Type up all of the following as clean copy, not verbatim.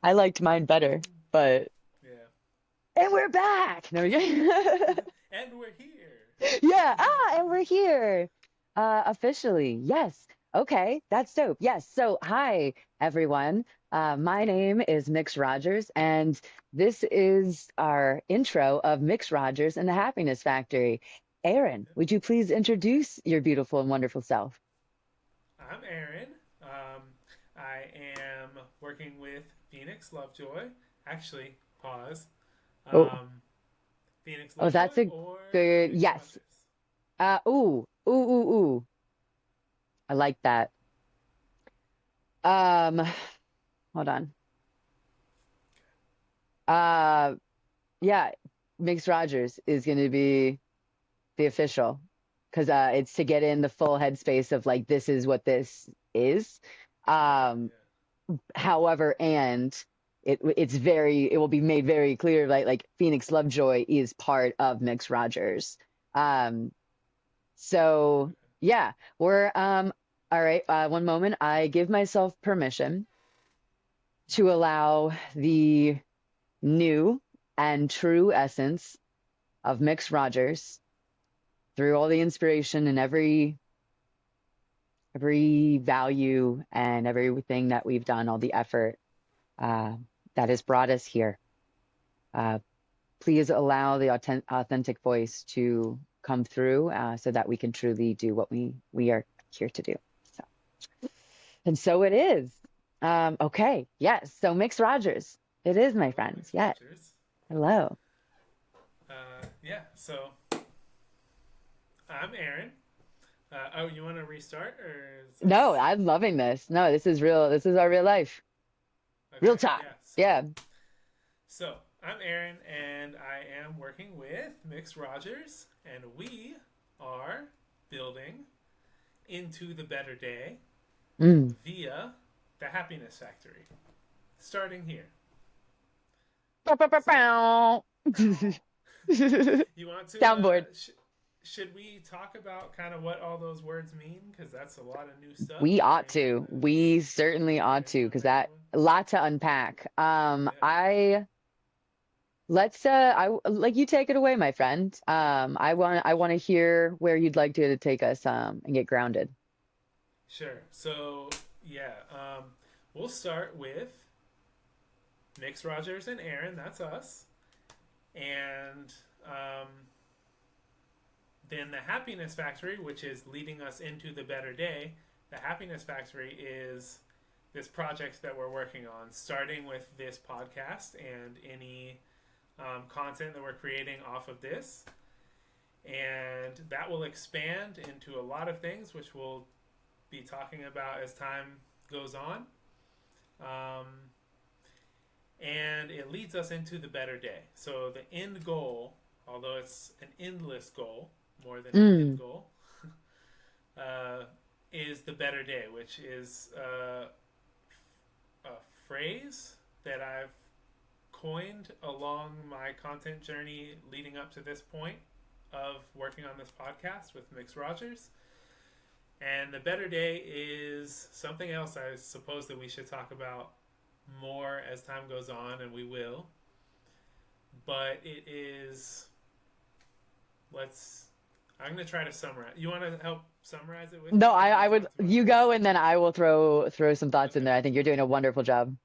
I liked mine better, but Yeah. and we're back. No, yeah. And we're here. Yeah. And we're here. Officially. Yes. Okay, that's dope. Yes. So, hi everyone. My name is Mix Rogers, and this is our intro of Mix Rogers and the Happiness Factory. Aaron, would you please introduce your beautiful and wonderful self? I'm Aaron. Um, I am working with Phoenix Lovejoy. Actually, pause. Oh, Um, Phoenix oh, Lovejoy that's a or good Mix yes. Rogers? Ooh. I like that. Um, hold on. Uh, yeah, Mix Rogers is going to be the official because it's to get in the full headspace of like this is what this is. Right. Um, however, and it will be made very clear like Phoenix Lovejoy is part of Mix Rogers. Um, so yeah, we're all right. One moment, I give myself permission to allow the new and true essence of Mix Rogers through all the inspiration and every value and everything that we've done, all the effort uh, that has brought us here. Uh, Please allow the authentic voice to come through so that we can truly do what we are here to do. So, and so it is. Okay, yes. So Mix Rogers, it is, my Hello, friends. Mix Yes. Rogers. Hello. Yeah. So I'm Aaron. Oh, you want to restart or is No, this I'm loving this. No, this is real. This is our real life, real okay? time. Yeah. Yeah. So I'm Aaron, and I am working with Mix Rogers, and we are building into the better day Mm. via the Happiness Factory. Starting here. Bow, bow, bow, So, bow. you want to? Soundboard. Should we talk about kind of what all those words mean? Because that's a lot of new stuff We for ought anyone to. who's We certainly ought learning to, a because language. that a lot to unpack. Yeah, I let's I like you take it away, my friend. I want to hear where you'd like to take us and get grounded. sure. So yeah, we'll start with Mix Rogers and Aaron. That's us, and um, then the Happiness Factory, which is leading us into the better day. The Happiness Factory is this project that we're working on, starting with this podcast and any content that we're creating off of this. And that will expand into a lot of things, which we'll be talking about as time goes on. Um, and it leads us into the better day. So the end goal, although it's an endless goal more than an end Mm. goal, uh, is the better day, which is a phrase that I've coined along my content journey leading up to this point of working on this podcast with Mix Rogers. And the better day is something else I suppose that we should talk about more as time goes on, and we will. But it is, let's, I'm going to try to summarize. You want to help summarize it with No, me? Because we I would talked about you this. go and then I will throw some thoughts in Okay. there. I think you're doing a wonderful job.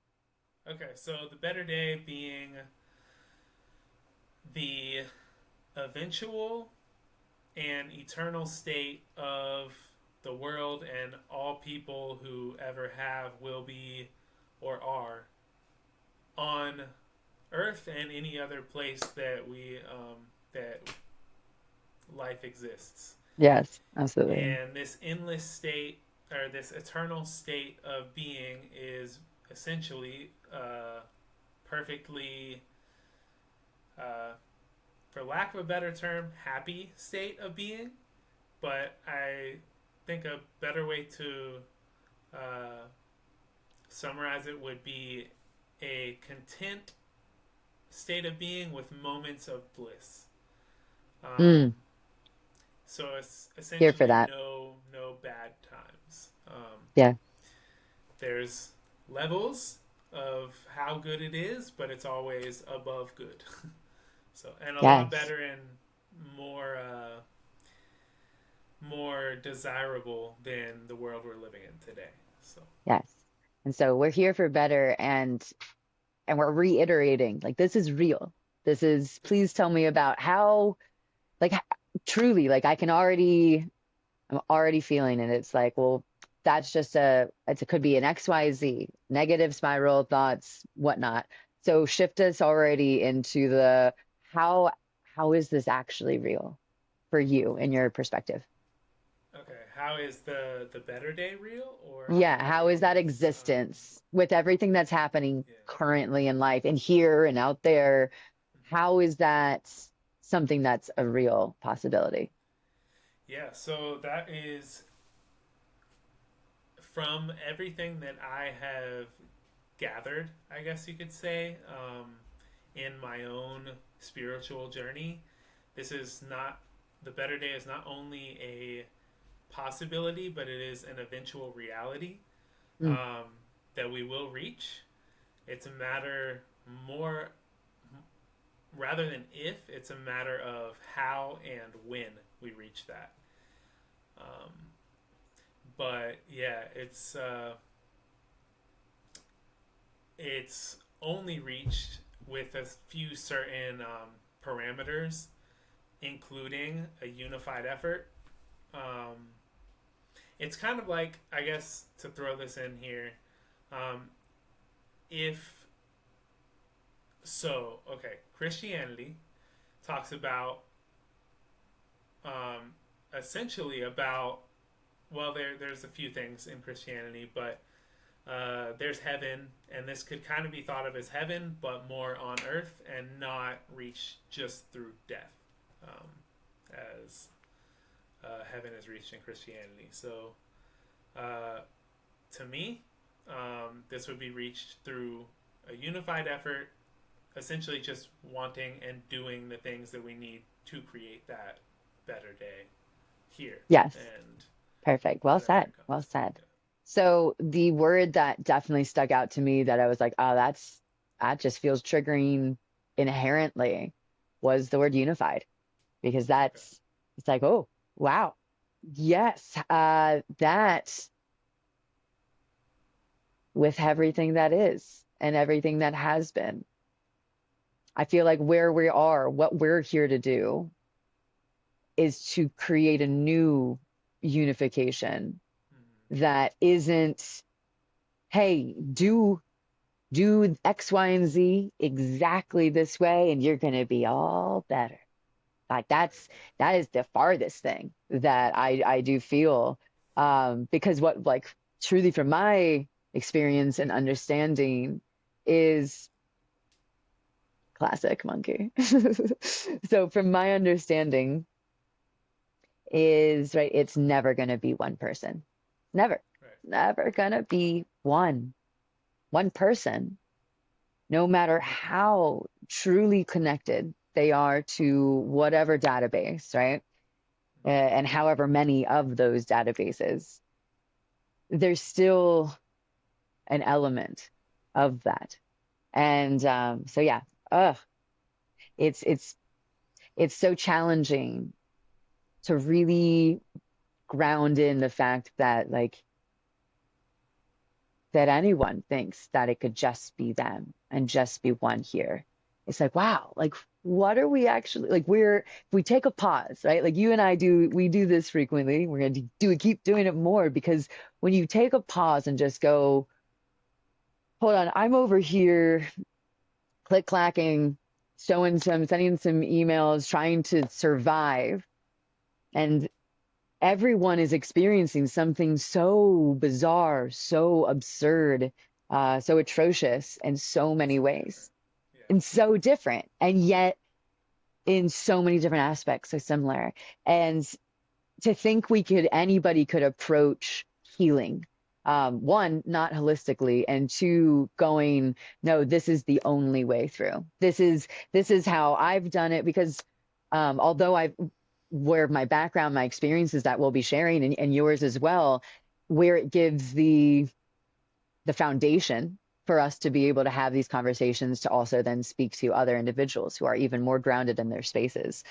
Okay. So the better day being the eventual and eternal state of the world and all people who ever have, will be, or are on Earth and any other place that that life exists. Yes, absolutely. And this endless state or this eternal state of being is essentially perfectly, uh, for lack of a better term, happy state of being. But I think a better way to uh, summarize it would be a content state of being with moments of bliss. Um, Mm. so it's Here for essentially that. no bad times. Yeah. There's levels of how good it is, but it's always above good. So, and a lot Yes. better and more more desirable than the world we're living in today. So, Yes. And so we're here for better, and we're reiterating like this is real. This is, this please is tell me about how, like truly, like I'm already feeling it. It's like, well, that's just it could be an XYZ, negative spiral thoughts, whatnot. So shift us already into the how how is this actually real for you in your perspective? okay. How is the better day real, or Yeah, how how is that is existence with everything that's happening yeah. currently in life and here and out there? How is that something that's a real possibility? Yeah, so that is from everything that I have gathered, I guess you could say, in my own spiritual journey. This is not, the better day is not only a possibility, but it is an eventual reality Mm, um, that we will reach. It's a matter more, rather than if, it's a matter of how and when we reach that. Um, but yeah, it's only reached with a few certain parameters, including a unified effort. Um, it's kind of like, I guess, to throw this in here, um, if so, okay, Christianity talks about um, essentially about, well, there's a few things in Christianity, but there's heaven, and this could kind of be thought of as heaven, but more on earth and not reached just through death, um, as heaven is reached in Christianity. So, uh, to me, this would be reached through a unified effort, essentially just wanting and doing the things that we need to create that better day here yes. and Perfect. Well whenever said. it Well comes. said. So the word that definitely stuck out to me that I was like, oh, that just feels triggering inherently was the word unified, because Yeah. Okay. it's like, oh, wow. Yes, that with everything that is and everything that has been, I feel like where we are, what we're here to do is to create a new unification Mm-hmm. that isn't, hey, do X, Y, and Z exactly this way, and you're going to be all better. Like Right. Right. that is the farthest thing that I do feel, because what, like, truly from my experience and understanding is classic monkey. So from my understanding is, right, it's never going to be one person. Never. Right. Never going to be one person, no matter how truly connected they are to whatever database, right? And however many of those databases, there's still an element of that. And so, yeah, ugh, it's it's it's so challenging to really ground in the fact that, like, that anyone thinks that it could just be them and just be one here. It's like, wow, like what are we actually, like, if we take a pause, right? Like you and I do, we do this frequently. We're going to do it, keep doing it more, because when you take a pause and just go, hold on, I'm over here click clacking, sending some emails, trying to survive. And everyone is experiencing something so bizarre, so absurd, so atrocious in so many So different. ways, Yeah. and so different, and yet in so many different aspects, so similar. And to think anybody could approach healing, one, not holistically, and two, going, no, this is the only way through. This is how I've done it, because although I've where my background, my experiences that we'll be sharing, and yours as well, where it gives the foundation for us to be able to have these conversations to also then speak to other individuals who are even more grounded in their spaces.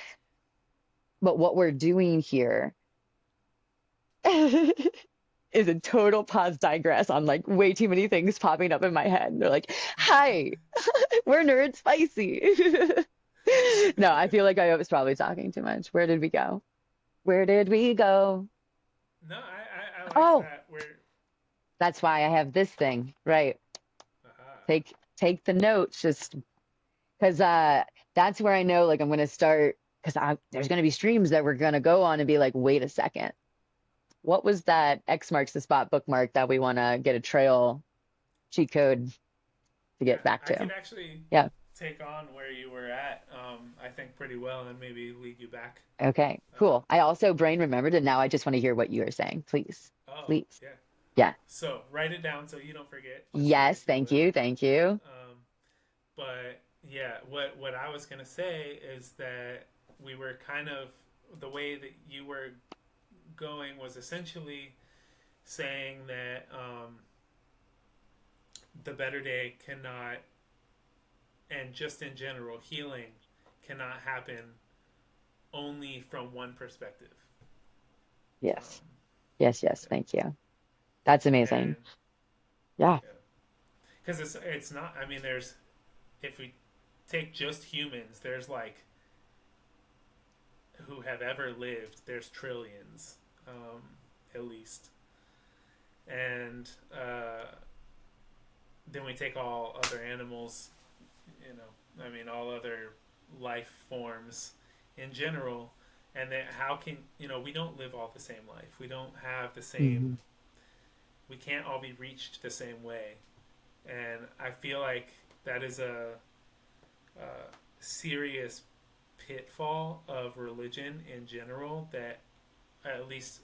But what we're doing here is a total pause digress on like way too many things popping up in my head. They're like, hi, we're nerd spicy. No, I feel like I was probably talking too much. Where did we go? Where did we go? No, I like Oh, that. We're that's why I have this thing. Right. uh Take the notes just because that's where I know like I'm gonna start because there's gonna be streams that we're gonna go on and be like, wait a second. What was that X marks the spot bookmark that we want to get a trail cheat code to yeah. get back I to? could actually Yeah. take on where you were at. I think pretty well, and maybe lead you back. Okay, Uh, cool. I also brain remembered and now I just want to hear what you are saying. Please. oh Please. yeah. Yeah. So write it down so you don't forget, just Yes, if you thank would. you. Thank you. But yeah, what I was gonna say is that we were kind of the way that you were going was essentially saying that the better day cannot, and just in general, healing cannot happen only from one perspective. Yes. Um, Yes, yes, thank you. That's and amazing. Yeah. yeah, because it's not. I mean, there's if we take just humans, there's like who have ever lived. There's trillions, um, at least, and then we take all other animals. You know, I mean, all other life forms in general, and then how can we don't live all the same life. We don't have the same. Hmm. We can't all be reached the same way, and I feel like that is a serious pitfall of religion in general. That at least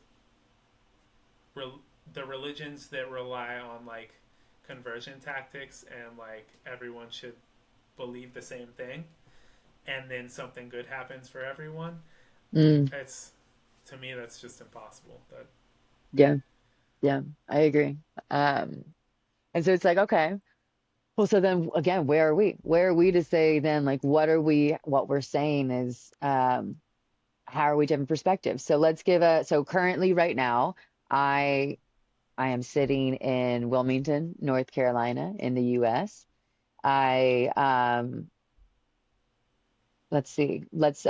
re- the religions that rely on like conversion tactics and like everyone should believe the same thing and then something good happens for everyone. Mm, It's to me that's just impossible. That yeah, yeah, I agree. And so it's like, okay, well, so then again, where are we? Where are we to say then, like, what we're saying is, how are we different perspectives? So let's give so currently right now, I, I am sitting in Wilmington, North Carolina in the US. I, let's see. Let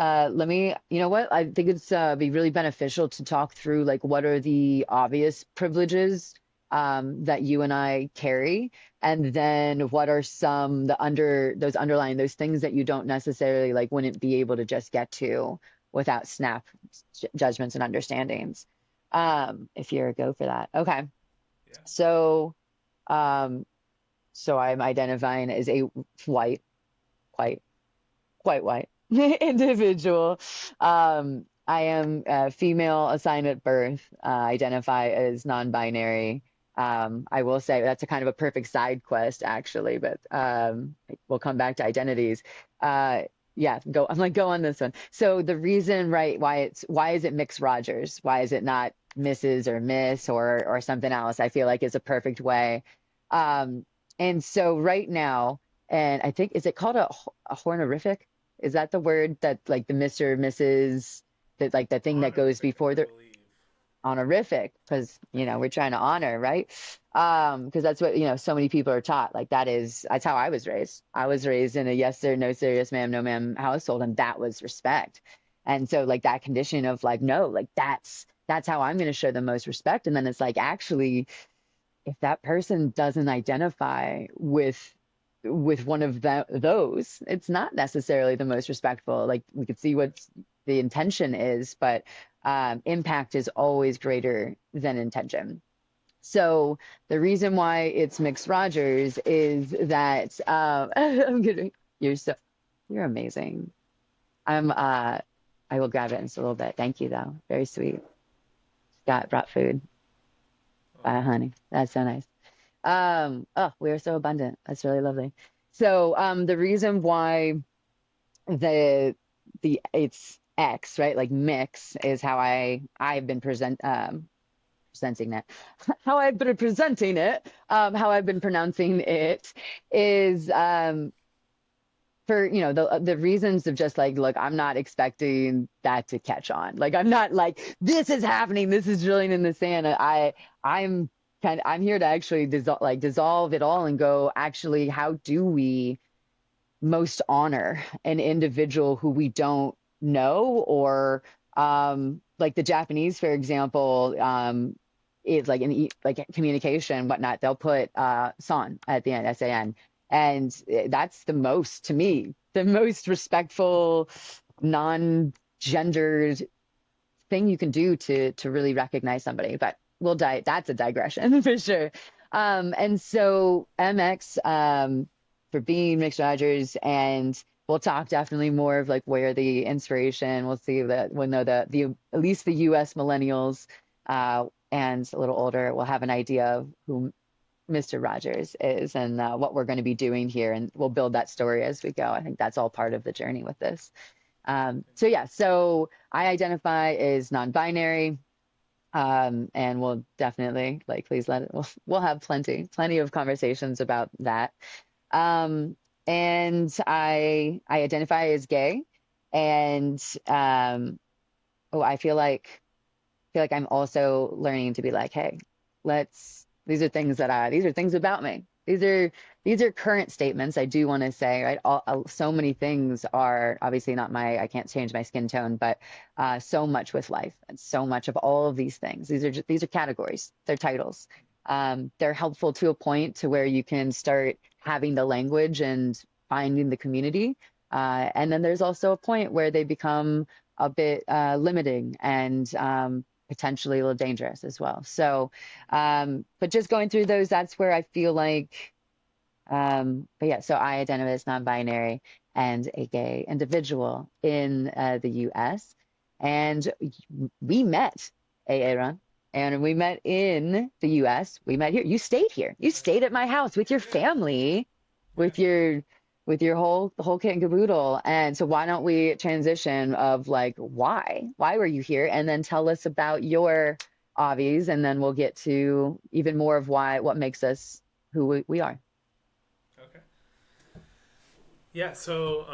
me, you know what? I think it's be really beneficial to talk through like what are the obvious privileges that you and I carry, and then what are some the those underlying those things that you don't necessarily like wouldn't be able to just get to without snap judgments and understandings. If you're a go for that. Okay. yeah. So um so I'm identifying as a white, quite quite white individual. I am female assigned at birth, identify as non-binary. I will say that's a kind of a perfect side quest, actually, but we'll come back to identities. Uh, yeah, go. I'm like, go on this one. So the reason, right, why is it Mix Rogers? Why is it not Mrs. or Miss or something else? I feel like is a perfect way. Um, and so right now, and I think is it called a honorific? Is that the word that like the Mr., Mrs., that like the thing that goes Honorific, before I the believe. honorific? Because I we're think. trying to honor, right? Because that's what so many people are taught. Like that's how I was raised. I was raised in a yes sir, no sir, yes ma'am, no ma'am household, and that was respect. And so like that condition of like no, like that's how I'm going to show the most respect. And then it's like actually if that person doesn't identify with one of those, it's not necessarily the most respectful. Like we could see Yeah. what the intention is, but impact is always greater than intention. So the reason why it's Mixed Rogers is that I'm gonna you're amazing. I'm I will grab it in just a little bit. Thank you though. Very sweet. Scott brought food. Oh, Bye, honey. That's so nice. Oh, we are so abundant. That's really lovely. So, the reason why the it's X, right? Like mix is how I've been presenting it, how I've been pronouncing it is for the reasons of just like, look, I'm not expecting that to catch on. Like I'm not like this is happening, this is drilling in the sand. I'm I'm here to actually dissolve it all and go, actually, how do we most honor an individual who we don't know, or like the Japanese, for example, is like in like communication, whatnot. They'll put san at the end, san, and that's the most, to me, the most respectful, non-gendered thing you can do to really recognize somebody. But we'll die. That's a digression for sure. And so MX for being mixed Rogers, and we'll talk definitely more of like where the inspiration. We'll see that we'll know the at least the U.S. millennials and a little older will have an idea of who Mr. Rogers is and what we're going to be doing here, and we'll build that story as we go. I think that's all part of the journey with this. So yeah, so I identify as non-binary, and we'll definitely like please let it. We'll have plenty of conversations about that. Um, and I identify as gay, and oh, I feel like I'm also learning to be like, hey, let's. These are things about me. These are current statements. I do want to say, right? So many things are obviously not I can't change my skin tone, but so much with life and so much of all of these things. These are categories. They're titles. They're helpful to a point to where you can start having the language and finding the community. And then there's also a point where they become a bit limiting and potentially a little dangerous as well. So, but just going through those, that's where I feel like, but yeah, so I identify as non-binary and a gay individual in the US. And we met, Aaron, and we met in the US. We met here. You stayed here. You stayed at my house with your Yeah, family, yeah. with your whole kit and caboodle. And so why don't we transition of like why were you here, and then tell us about your hobbies, and then we'll get to even more of what makes us who we are. Okay. Yeah. So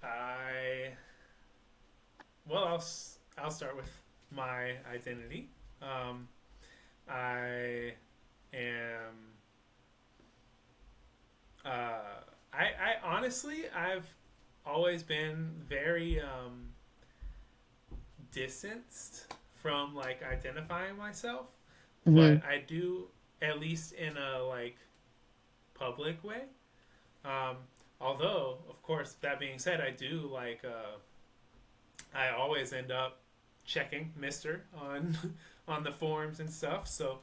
I I'll start with my identity. Um, I am. I honestly I've always been very distanced from like identifying myself, Hmm. but I do, at least in a like public way. Um, Although, of course, that being said, I do like I always end up checking Mister on on the forums and stuff. So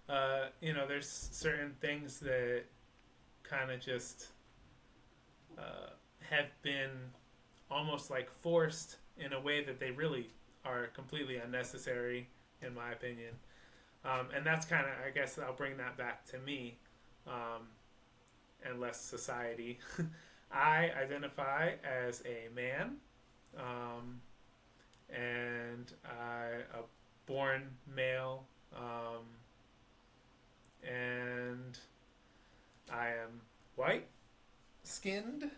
there's certain things that kind of just uh, have been almost like forced in a way that they really are completely unnecessary, in my opinion. And that's kind of, I guess, I'll bring that back to me, um, and less society. I identify as a man, um, and a born male, and I am white skinned,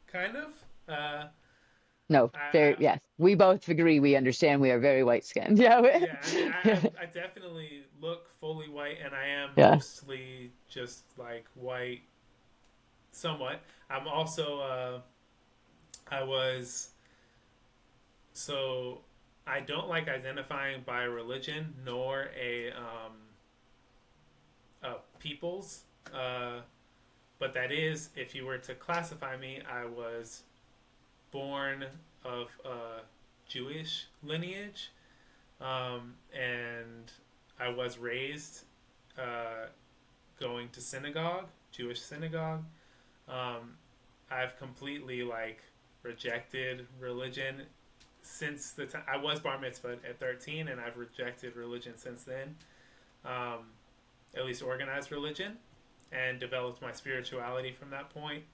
kind of. Uh, No, I very, yes. We both agree. We understand we are very white skinned. Yeah. Yeah, I mean, I definitely look fully white, and I am Yeah. mostly just like white, somewhat. I'm also, I was, so I don't like identifying by religion nor a people's, uh, but that is, if you were to classify me, I was born of Jewish lineage, and I was raised uh, going to synagogue, Jewish synagogue. Um, I've completely like rejected religion since the time I was bar mitzvahed at 13, and I've rejected religion since then. Um, at least organized religion, and developed my spirituality from that point.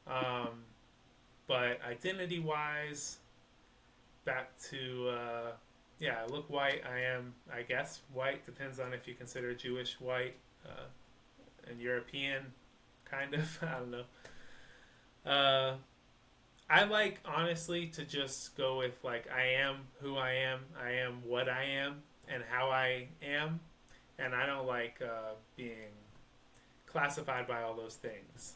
Um, but identity wise, back to yeah, I look white. I am, I guess, white. Depends on if you consider Jewish white and European, kind of. I don't know. Uh, I like honestly to just go with like I am who I am. I am what I am and how I am, and I don't like being classified by all those things,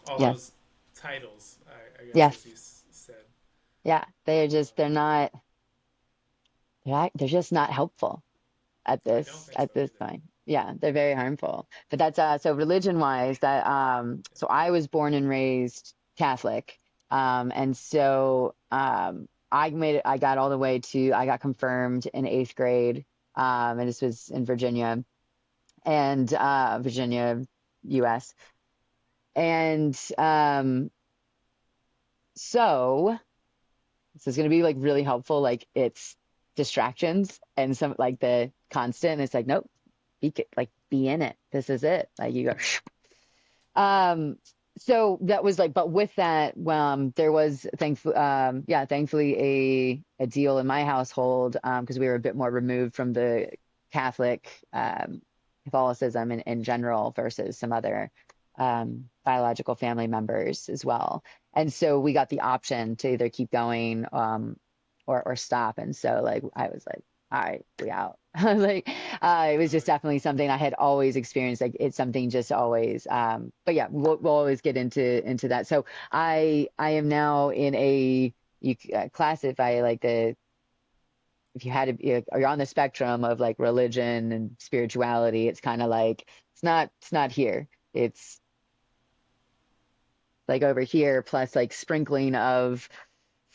all Yeah. those titles. I guess as Yes. you said. Yeah. They're not, they're just not helpful I don't think at so this either. point. Yeah, they're very harmful. But that's so religion wise that so I was born and raised Catholic. And so I got all the way to I got confirmed in 8th grade. And this was in Virginia and Virginia, US. And so this is going to be like really helpful. Like it's distractions and some like the constant. It's like, nope, like be in it. This is it. Like you go. Um, so that was like, but with that, there was thankfully a deal in my household because we were a bit more removed from the Catholic Catholicism in general versus some other biological family members as well. And so we got the option to either keep going or stop. And so like I was like, all right, we out. Like it was Oh just definitely something I had always experienced. Like it's something just always. But yeah, we'll always get into that. So I am now in a you classify like the if you had to you're on the spectrum of like religion and spirituality. It's kind of like it's not here. It's like over here plus like sprinkling of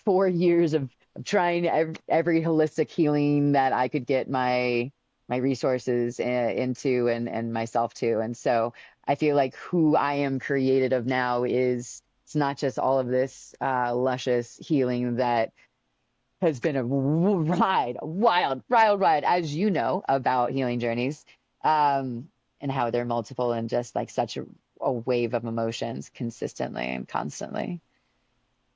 4 years of trying every holistic healing that I could get my resources into and myself to. And so I feel like who I am created of now is it's not just all of this luscious healing that has been a ride, a wild ride, as you know about healing journeys, and how they're multiple and just like such a wave of emotions consistently and constantly.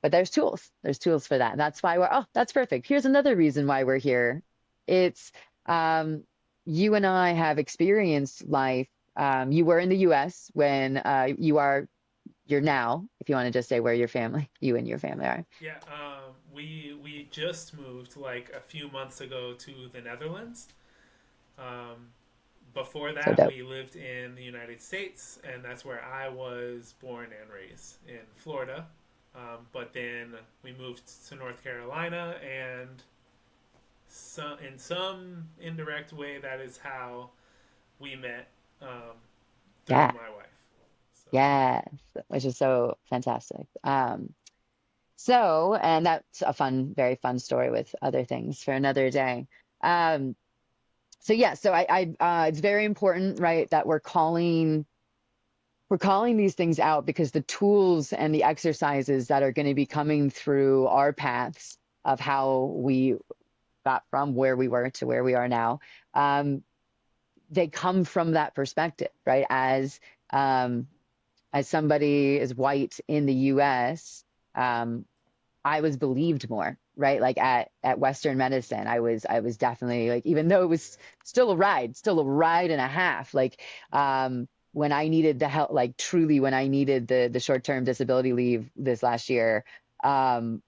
But there's tools. There's tools for that. And that's why that's perfect. Here's another reason why we're here. It's um, you and I have experienced life. You were in the US when you're now, if you want to just say where your family, you and your family are. Yeah, we just moved like a few months ago to the Netherlands. Um, Before So that, dope. we lived in the United States, and that's where I was born and raised in Florida. But then we moved to North Carolina, and in some indirect way, that is how we met through Yeah. my wife. So Yes. Which is so fantastic. And that's a very fun story with other things for another day. Um, so yeah, so it's very important, right, that we're calling these things out because the tools and the exercises that are going to be coming through our paths of how we got from where we were to where we are now, um, they come from that perspective, right? Um, as somebody is white in the U.S., um, I was believed more, right? Like at Western medicine, I was definitely like, even though it was still a ride and a half. Like when I needed the help, like truly when I needed the short-term disability leave this last year, um,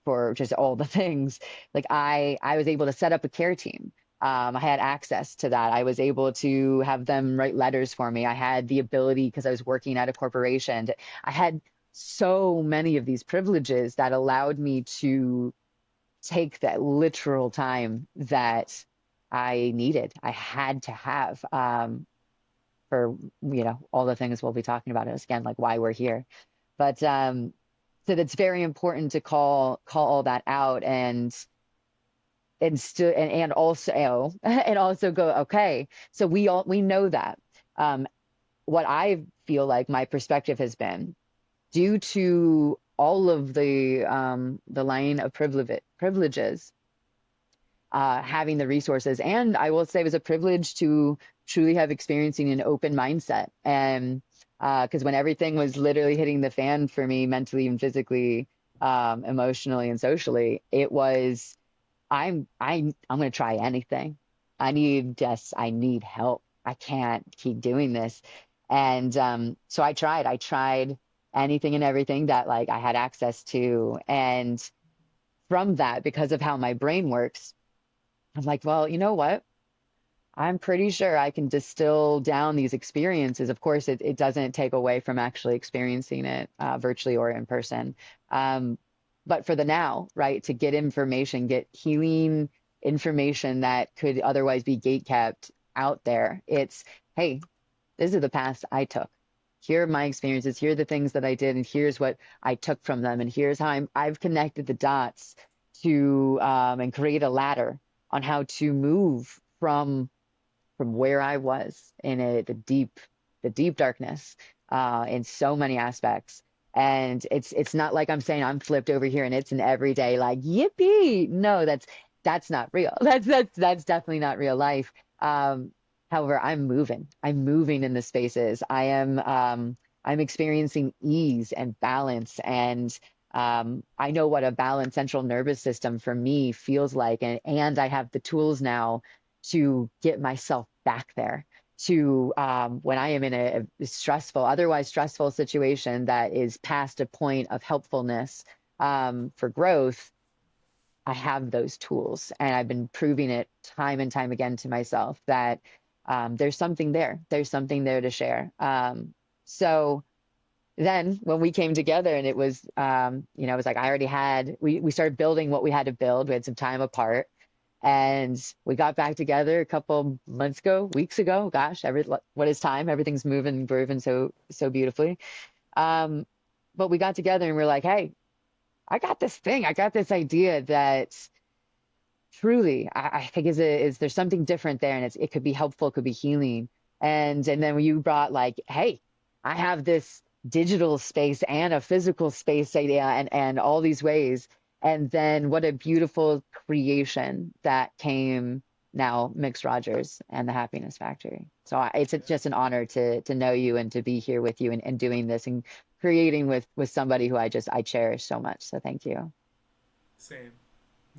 for just all the things, like I was able to set up a care team. I had access to that. I was able to have them write letters for me. I had the ability because I was working at a corporation. I had so many of these privileges that allowed me to take that literal time that I needed. I had to have for all the things we'll be talking about is again like why we're here. But so that's very important to call all that out and still and also and also go okay. So we know that. What I feel like my perspective has been due to all of the line of privileges, having the resources, and I will say it was a privilege to truly have experiencing an open mindset, and because when everything was literally hitting the fan for me mentally and physically, emotionally and socially, it was I'm going to try anything. I need help. I can't keep doing this. And so I tried anything and everything that like I had access to. And from that, because of how my brain works, I'm like, well, you know what? I'm pretty sure I can distill down these experiences. Of course, it doesn't take away from actually experiencing it virtually or in person. Um, but for the now, right, to get information, get healing information that could otherwise be gate kept out there, it's, hey, this is the paths I took. Here are my experiences. Here are the things that I did, and here's what I took from them, and here's how I've connected the dots to and create a ladder on how to move from where I was in the deep darkness, in so many aspects. And it's not like I'm saying I'm flipped over here and it's an everyday like yippee. No, that's not real. That's definitely not real life. Um, However, I'm moving. I'm moving in the spaces. I'm experiencing ease and balance, and I know what a balanced central nervous system for me feels like, and I have the tools now to get myself back there to when I am in a stressful, otherwise stressful situation that is past a point of helpfulness for growth. I have those tools, and I've been proving it time and time again to myself that there's something there. There's something there to share. So then when we came together and it was, it was like I already had, we started building what we had to build. We had some time apart and we got back together a couple months ago, weeks ago. Gosh, what is time? Everything's moving and grooving so beautifully. Um, but we got together and we're like, hey, I got this thing. I got this idea that truly I think is there's something different there, and it could be helpful, it could be healing. And then when you brought like, hey, I have this digital space and a physical space idea and all these ways. And then what a beautiful creation that came now, Mix Rogers and the Happiness Factory. So just an honor to know you and to be here with you and doing this and creating with somebody who I cherish so much. So thank you. Same.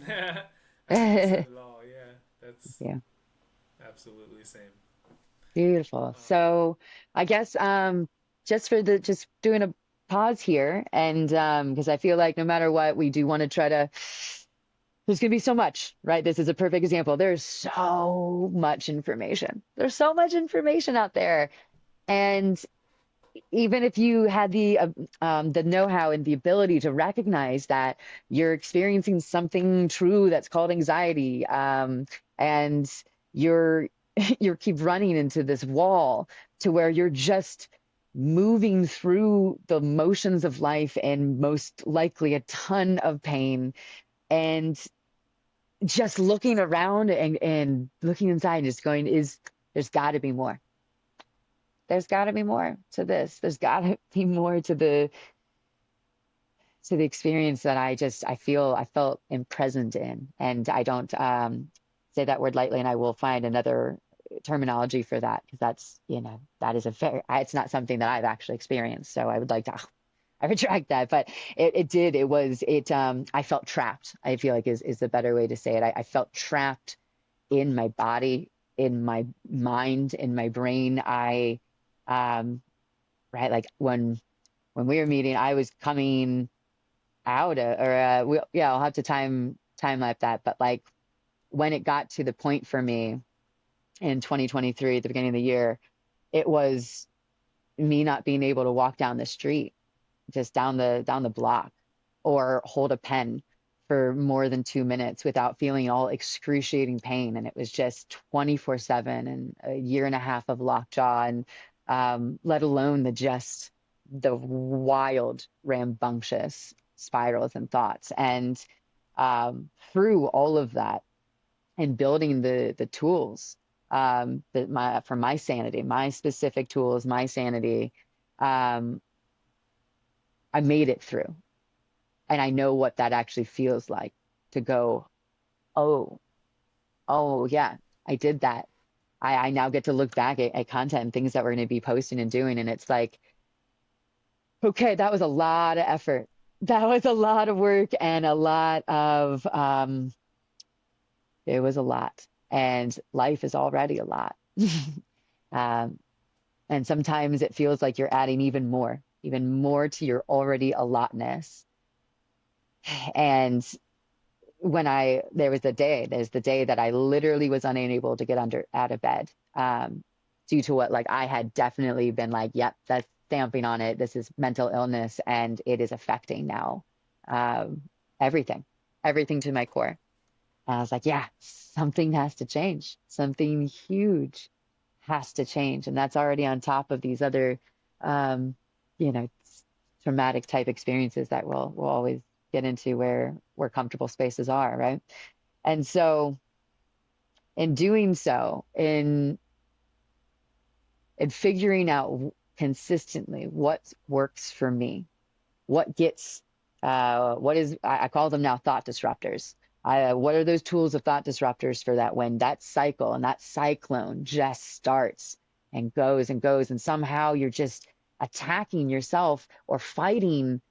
I couldn't have said it all. Yeah, that's Yeah. absolutely same. Beautiful. So I guess just doing a pause here and because I feel like no matter what we do want to try to there's going to be so much, right? This is a perfect example. There's so much information. There's so much information out there. And even if you had the know-how and the ability to recognize that you're experiencing something true that's called anxiety, and you're you keep running into this wall to where you're just moving through the motions of life and most likely a ton of pain and just looking around and looking inside and just going is there's got to be more, there's got to be more to this. There's got to be more to the experience that I felt and present in. And I don't say that word lightly, and I will find another terminology for that because that is it's not something that I've actually experienced. So I would like to, I retract that, but I felt trapped. I feel like is the better way to say it. I felt trapped in my body, in my mind, in my brain. Right, like when we were meeting, I was coming out yeah, I'll have to time lapse that, but like when it got to the point for me in 2023 at the beginning of the year, it was me not being able to walk down the street, just down the block, or hold a pen for more than 2 minutes without feeling all excruciating pain. And it was just 24/7 and a year and a half of lockjaw, and let alone the wild, rambunctious spirals and thoughts. And through all of that and building the tools for my sanity, my specific tools, my sanity, um, I made it through. And I know what that actually feels like to go, oh, oh, yeah, I did that. I now get to look back at content and things that we're going to be posting and doing. And it's like, okay, that was a lot of effort. That was a lot of work and a lot of It was a lot. And life is already a lot. um, and sometimes it feels like you're adding even more to your already a lotness. And there's the day that I literally was unable to get under out of bed, due to what like I had definitely been like, yep, that's stamping on it. This is mental illness and it is affecting now, um, everything, everything to my core. And I was like, yeah, something has to change. Something huge has to change. And that's already on top of these other, um, you know, traumatic type experiences that we'll always get into where comfortable spaces are, right? And so in doing so, in figuring out consistently what works for me, what gets what is I call them now thought disruptors. What are those tools of thought disruptors for that when that cycle and that cyclone just starts and goes and somehow you're just attacking yourself or fighting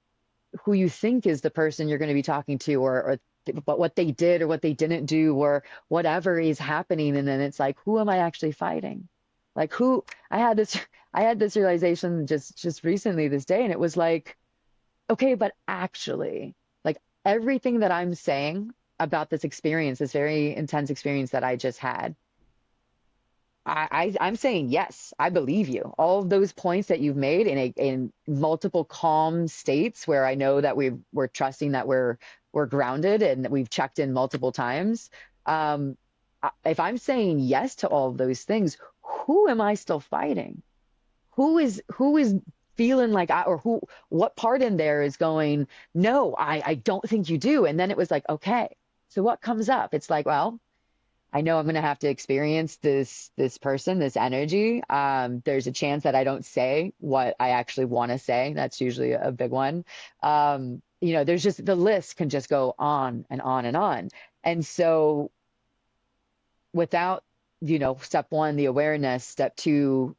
who you think is the person you're going to be talking to, or but what they did or what they didn't do or whatever is happening, and then it's like, who am I actually fighting? Like who I had this realization just recently this day, and it was like, okay, but actually, like everything that I'm saying about this experience, this very intense experience that I just had, I'm saying yes, I believe you. All of those points that you've made in multiple calm states where I know that we're trusting that we're grounded and we've checked in multiple times. Um, if I'm saying yes to all of those things, who am I still fighting? Who is feeling like or who what part in there is going, no, I don't think you do. And then it was like, okay, so what comes up? It's like, well, I know I'm going to have to experience this person, this energy. There's a chance that I don't say what I actually want to say. That's usually a big one. There's just the list can just go on and on and on. And so without, step one, the awareness, step two,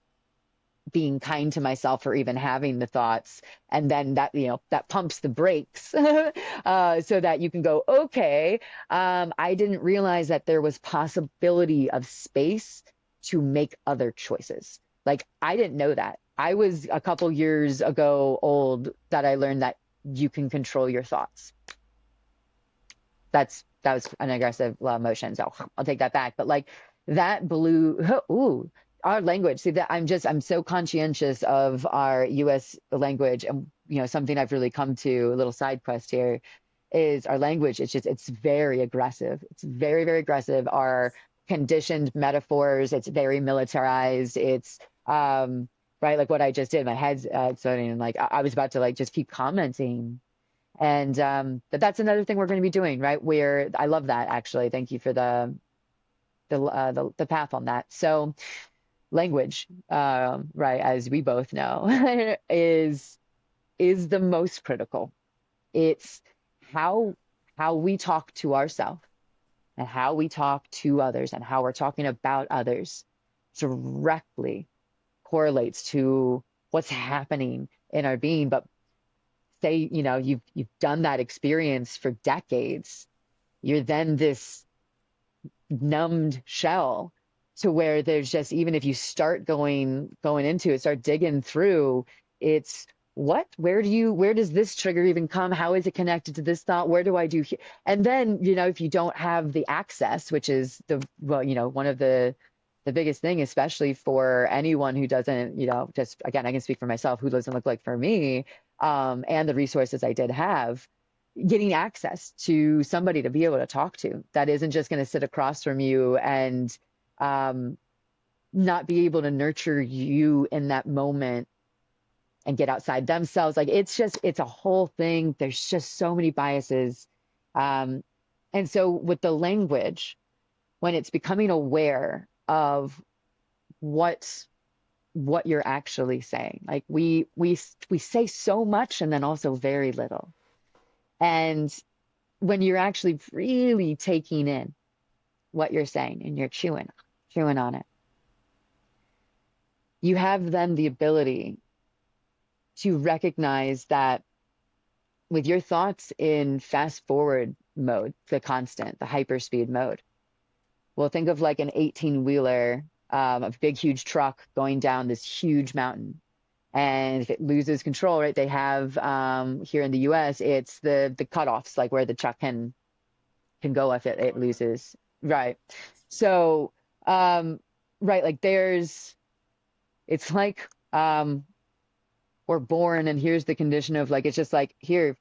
being kind to myself for even having the thoughts, and then that that pumps the brakes so that you can go, okay, I didn't realize that there was possibility of space to make other choices. Like I didn't know that. I was a couple years ago old that I learned that you can control your thoughts. That was an aggressive emotion, so I'll take that back. But like that blew, ooh, our language. See that I'm so conscientious of our U.S. language, and something I've really come to, a little side quest here, is our language. It's very aggressive. It's very, very aggressive. Our conditioned metaphors. It's very militarized. It's right, like what I just did. My head's exploding, and like I was about to like just keep commenting. And but that's another thing we're going to be doing, right? Where I love that actually. Thank you for the path on that. So language, right, as we both know, is the most critical. It's how how we talk to ourselves and how we talk to others and how we're talking about others directly correlates to what's happening in our being. But say, you've done that experience for decades, you're then this numbed shell to where there's just, even if you start going into it, start digging through, it's where does this trigger even come? How is it connected to this thought? Where do I do here? And then, if you don't have the access, which is one of the biggest thing, especially for anyone who doesn't, just again, I can speak for myself, who doesn't look like for me, and the resources I did have, getting access to somebody to be able to talk to that isn't just going to sit across from you and um, not be able to nurture you in that moment and get outside themselves. Like it's a whole thing. There's just so many biases. Um, and so with the language, when it's becoming aware of what what you're actually saying, like we say so much and then also very little. And when you're actually really taking in what you're saying and you're chewing on it, you have then the ability to recognize that with your thoughts in fast forward mode, the constant, the hyperspeed mode, well, think of like an 18 wheeler, a big, huge truck going down this huge mountain. And if it loses control, right, they have here in the US, it's the cutoffs, like where the truck can go if it Oh yeah. loses. Right. Speed. So, right, like it's like we're born and here's the condition of like, it's just like, here,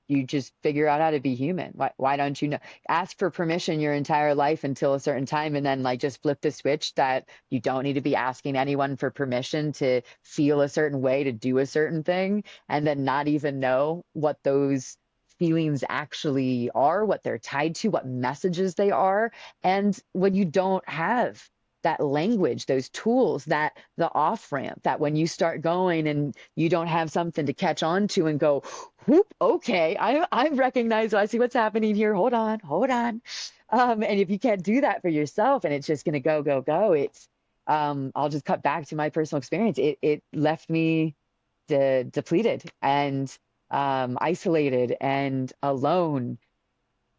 you just figure out how to be human. Why don't you know? Ask for permission your entire life until a certain time, and then like just flip the switch that you don't need to be asking anyone for permission to feel a certain way, to do a certain thing, and then not even know what those feelings actually are, what they're tied to, what messages they are. And when you don't have that language, those tools, that the off ramp, that when you start going and you don't have something to catch on to and go, whoop, okay, I recognize, I see what's happening here. Hold on. And if you can't do that for yourself and it's just gonna go, go, go, it's I'll just cut back to my personal experience. It left me depleted and isolated and alone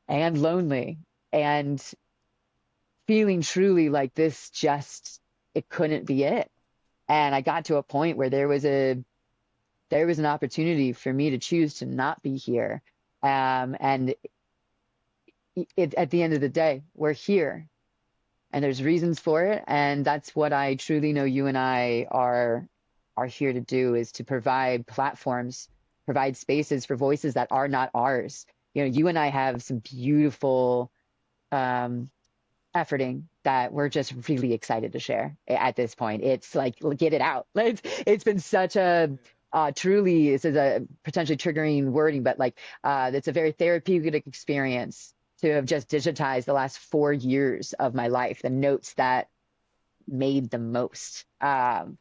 and lonely and feeling truly like this just it couldn't be it. And I got to a point where there was an opportunity for me to choose to not be here. And at the end of the day, we're here and there's reasons for it. And that's what I truly know you and I are here to do, is to provide platforms, provide spaces for voices that are not ours. You know, you and I have some beautiful um, efforting that we're just really excited to share at this point. It's like, get it out. It's been such a Yeah. truly, this is a potentially triggering wording, but like it's a very therapeutic experience to have just digitized the last 4 years of my life, the notes that made the most. And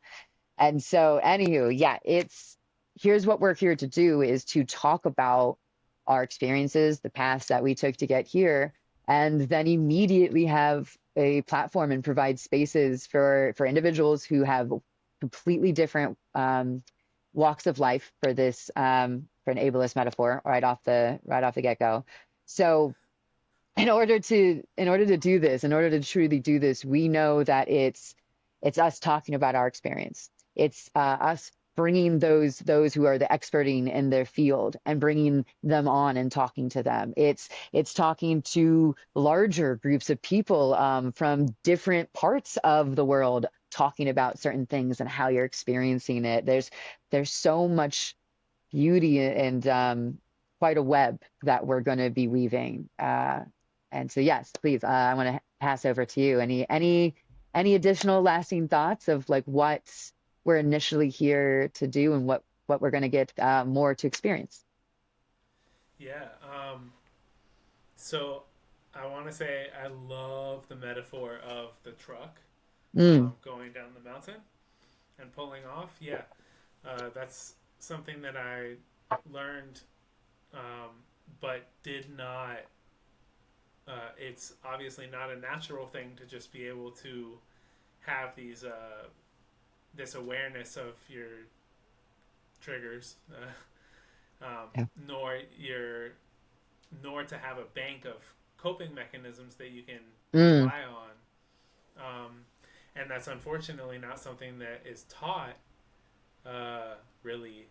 so, anywho, yeah, it's here's what we're here to do, is to talk about our experiences, the paths that we took to get here, and then immediately have a platform and provide spaces for individuals who have completely different walks of life, for this for an ableist metaphor right off the get-go. So in order to do this, in order to truly do this, we know that it's us talking about our experience. It's us bringing those who are the experting in their field and bringing them on and talking to them. It's talking to larger groups of people from different parts of the world, talking about certain things and how you're experiencing it. There's so much beauty and quite a web that we're going to be weaving. And so, yes, please, I want to pass over to you. Any additional lasting thoughts of like what we're initially here to do and what we're going to get more to experience? Yeah. So I want to say I love the metaphor of the truck Mm, going down the mountain and pulling off. Yeah, that's something that I learned, um, but did not. It's obviously not a natural thing to just be able to have these this awareness of your triggers, yeah. nor your nor to have a bank of coping mechanisms that you can Mm, rely on. And that's unfortunately not something that is taught really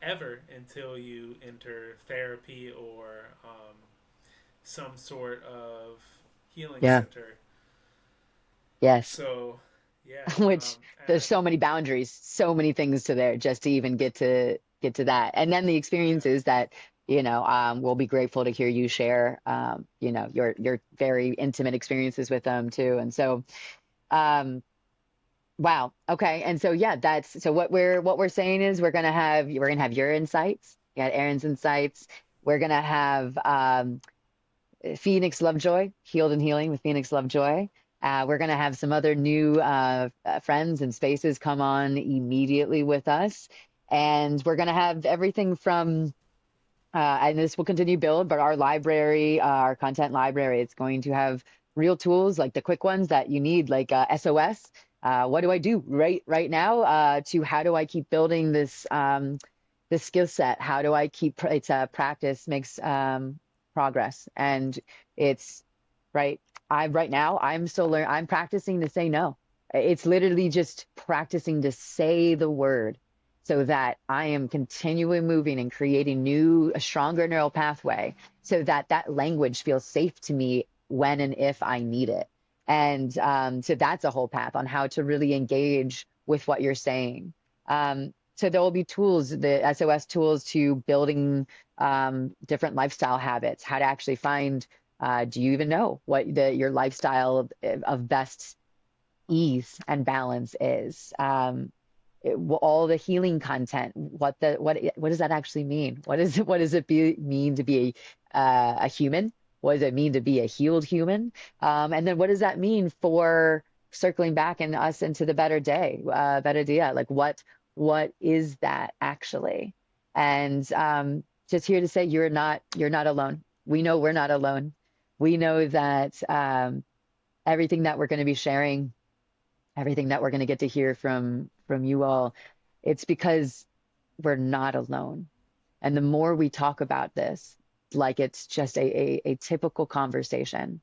ever until you enter therapy or some sort of healing yeah. center. Yes. So, yeah, Which and there's so many boundaries, so many things to there just to even get to that. And then the yeah, experiences that, we'll be grateful to hear you share, your very intimate experiences with them too. And so, um, wow. Okay. And so, yeah, that's so what we're saying is we're gonna have your insights, you got Aaron's insights. We're gonna have Phoenix Lovejoy, Healed and Healing with Phoenix Lovejoy. We're going to have some other new friends and spaces come on immediately with us. And we're going to have everything from, and this will continue build, but our library, our content library, it's going to have real tools like the quick ones that you need, like SOS. What do I do right now? To how do I keep building this skill set? How do I keep it's practice makes progress, and it's right? I right now I'm still learning. I'm practicing to say no. It's literally just practicing to say the word so that I am continually moving and creating a stronger neural pathway so that that language feels safe to me when and if I need it. And so that's a whole path on how to really engage with what you're saying. So there will be tools, the SOS tools to building different lifestyle habits, how to actually find do you even know what your lifestyle of best ease and balance is? All the healing content. What does that actually mean? What does it mean to be a human? What does it mean to be a healed human? And then what does that mean for circling back and us into the better day, better dia? Like what is that actually? And just here to say you're not alone. We know we're not alone. We know that everything that we're going to be sharing, everything that we're going to get to hear from you all, it's because we're not alone. And the more we talk about this, like it's just a typical conversation,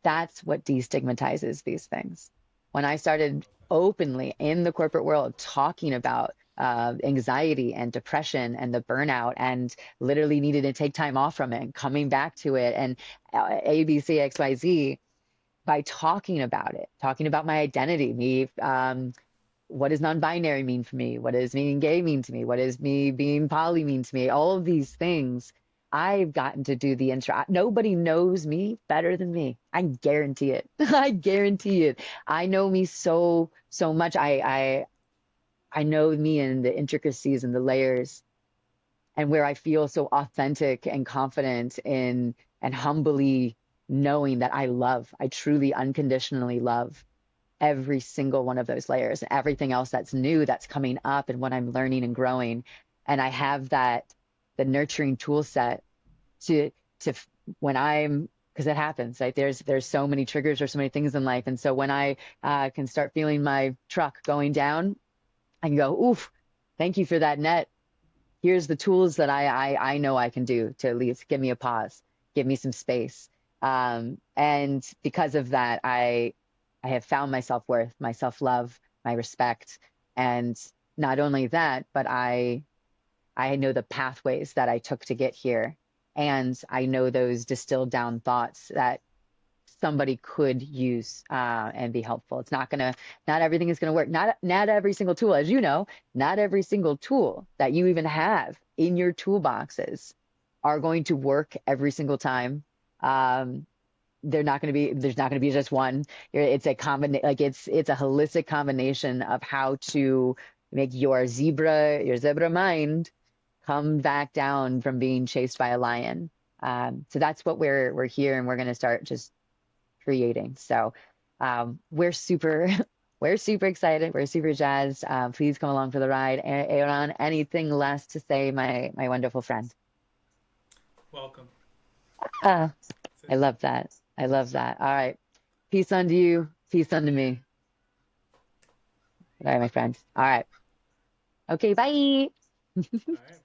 that's what destigmatizes these things. When I started openly in the corporate world talking about anxiety and depression and the burnout and literally needed to take time off from it and coming back to it and A, B, C, X, Y, Z, by talking about it, talking about my identity, me, what does non-binary mean for me? What does being gay mean to me? What does me being poly mean to me? All of these things, I've gotten to do the intro. Nobody knows me better than me. I guarantee it. I guarantee it. I know me so much. I know me and the intricacies and the layers and where I feel so authentic and confident in and humbly knowing that I truly unconditionally love every single one of those layers and everything else that's new that's coming up and what I'm learning and growing. And I have the nurturing tool set to to when I'm because it happens, right? There's so many triggers or so many things in life. And so when I can start feeling my truck going down, I can go, oof, thank you for that net. Here's the tools that I know I can do to at least give me a pause, give me some space. And because of that, I have found my self-worth, my self-love, my respect. And not only that, but I know the pathways that I took to get here. And I know those distilled down thoughts that somebody could use and be helpful. Not everything is gonna work. Not every single tool, as you know, not every single tool that you even have in your toolboxes are going to work every single time. Um, there's not going to be just one. It's a combination, like it's a holistic combination of how to make your zebra mind come back down from being chased by a lion. So that's what we're here and we're going to start just creating. So we're super we're super excited. We're super jazzed. Please come along for the ride. Aaron, anything last to say, my wonderful friend? Welcome. Uh, That's I it. love that. I love that. All right. Peace unto you. Peace unto me. All right, my friend. All right. Okay, bye. All right.